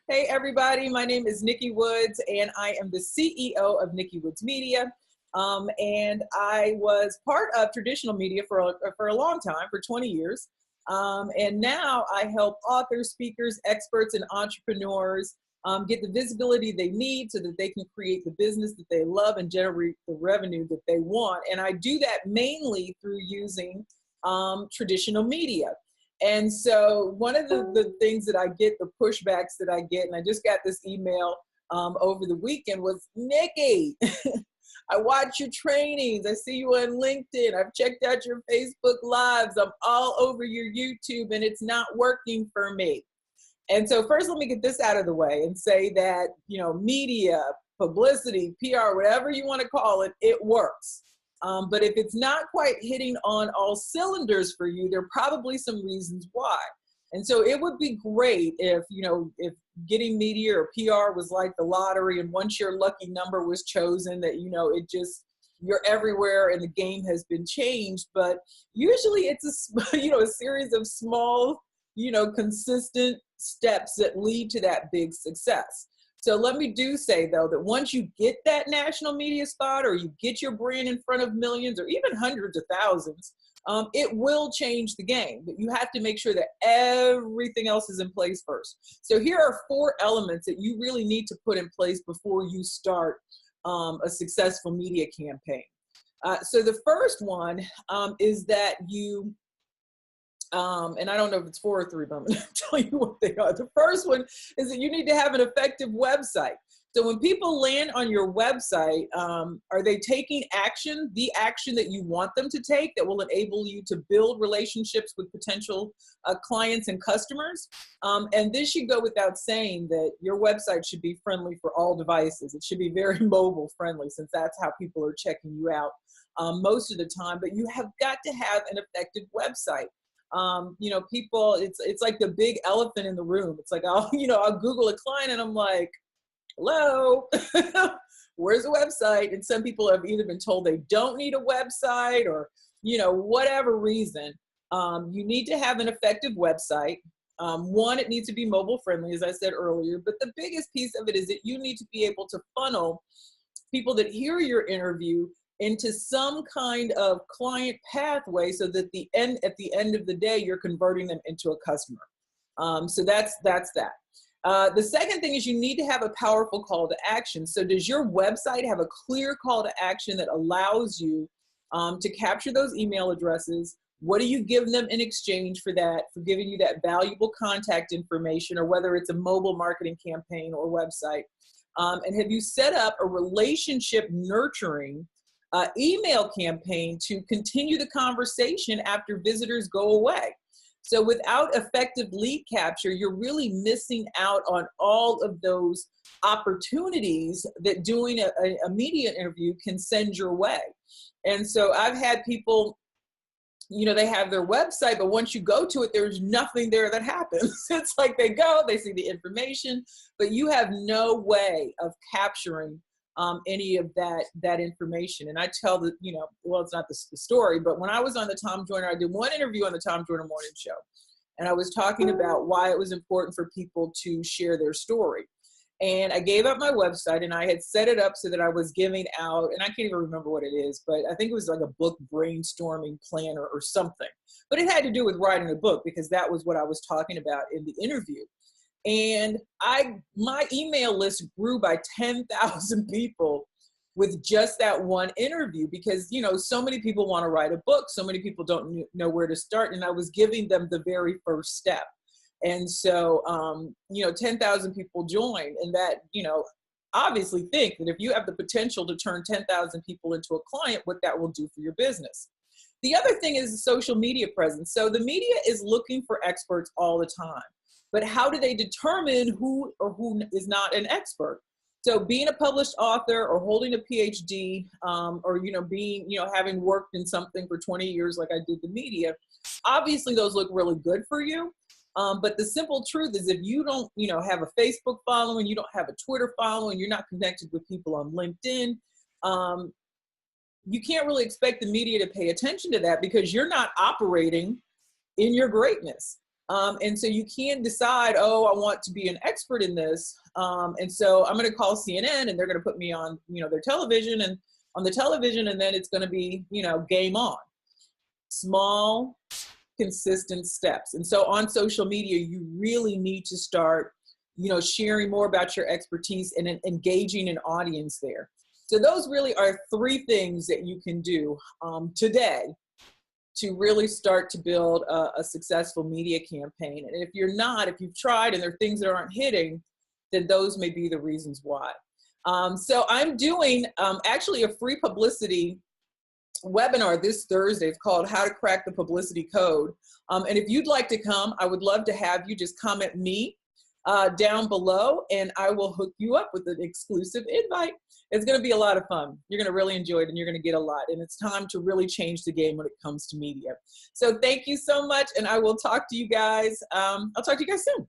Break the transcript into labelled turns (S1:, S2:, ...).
S1: Hey everybody, my name is Nikki Woods and I am the CEO of Nikki Woods Media. And I was part of traditional media for a long time, for 20 years. And now I help authors, speakers, experts, and entrepreneurs get the visibility they need so that they can create the business that they love and generate the revenue that they want. And I do that mainly through using traditional media. And so one of the things that I get, the pushbacks that I get, and I just got this email over the weekend was, Nikki, I watch your trainings. I see you on LinkedIn. I've checked out your Facebook Lives. I'm all over your YouTube and it's not working for me. And so first, let me get this out of the way and say that, media, publicity, PR, whatever you want to call it, it works. But if it's not quite hitting on all cylinders for you, there are probably some reasons why. And so it would be great if getting media or PR was like the lottery, and once your lucky number was chosen, that, you're everywhere and the game has been changed. But usually it's a series of small, consistent steps that lead to that big success. So let me say, though, that once you get that national media spot or you get your brand in front of millions or even hundreds of thousands, it will change the game. But you have to make sure that everything else is in place first. So here are 4 elements that you really need to put in place before you start a successful media campaign. So the first one is that you and I don't know if it's 4 or 3, but I'm going to tell you what they are. The first one is that you need to have an effective website. So when people land on your website, are they taking action, the action that you want them to take that will enable you to build relationships with potential clients and customers? And this should go without saying that your website should be friendly for all devices. It should be very mobile friendly, since that's how people are checking you out most of the time. But you have got to have an effective website. People, it's like the big elephant in the room. It's like, I'll Google a client and I'm like, hello, where's the website? And some people have either been told they don't need a website or, whatever reason. You need to have an effective website. One, it needs to be mobile friendly, as I said earlier, but the biggest piece of it is that you need to be able to funnel people that hear your interview into some kind of client pathway so that at the end of the day, you're converting them into a customer. So that's that. The second thing is you need to have a powerful call to action. So does your website have a clear call to action that allows you to capture those email addresses? What do you give them in exchange for that, for giving you that valuable contact information, or whether it's a mobile marketing campaign or website? And have you set up a relationship nurturing email campaign to continue the conversation after visitors go away? So without effective lead capture, you're really missing out on all of those opportunities that doing a media interview can send your way. And so I've had people, they have their website, but once you go to it, there's nothing there that happens. It's like they go, they see the information, but you have no way of capturing any of that information. And I tell it's not the story, but when I was on the Tom Joyner, I did one interview on the Tom Joyner Morning Show, and I was talking about why it was important for people to share their story. And I gave up my website, and I had set it up so that I was giving out, and I can't even remember what it is, but I think it was like a book brainstorming planner or something. But it had to do with writing a book, because that was what I was talking about in the interview. And my email list grew by 10,000 people with just that one interview, because, so many people want to write a book. So many people don't know where to start. And I was giving them the very first step. And so, 10,000 people joined, and that, obviously think that if you have the potential to turn 10,000 people into a client, what that will do for your business. The other thing is the social media presence. So the media is looking for experts all the time. But how do they determine who is not an expert? So being a published author or holding a PhD, or, having worked in something for 20 years, like I did the media, obviously those look really good for you. But the simple truth is, if you don't, have a Facebook following, you don't have a Twitter following, you're not connected with people on LinkedIn, you can't really expect the media to pay attention to that, because you're not operating in your greatness. And so you can't decide, oh, I want to be an expert in this. And so I'm going to call CNN and they're going to put me on, their television and on the television, and then it's going to be, game on. Small, consistent steps. And so on social media, you really need to start, sharing more about your expertise and engaging an audience there. So those really are 3 things that you can do today to really start to build a successful media campaign. And if you've tried and there are things that aren't hitting, then those may be the reasons why. So I'm doing actually a free publicity webinar this Thursday. It's called How to Crack the Publicity Code. And if you'd like to come, I would love to have you. Just comment me down below and I will hook you up with an exclusive invite. It's going to be a lot of fun. You're going to really enjoy it and you're going to get a lot. And it's time to really change the game when it comes to media. So thank you so much. And I will talk to you guys. I'll talk to you guys soon.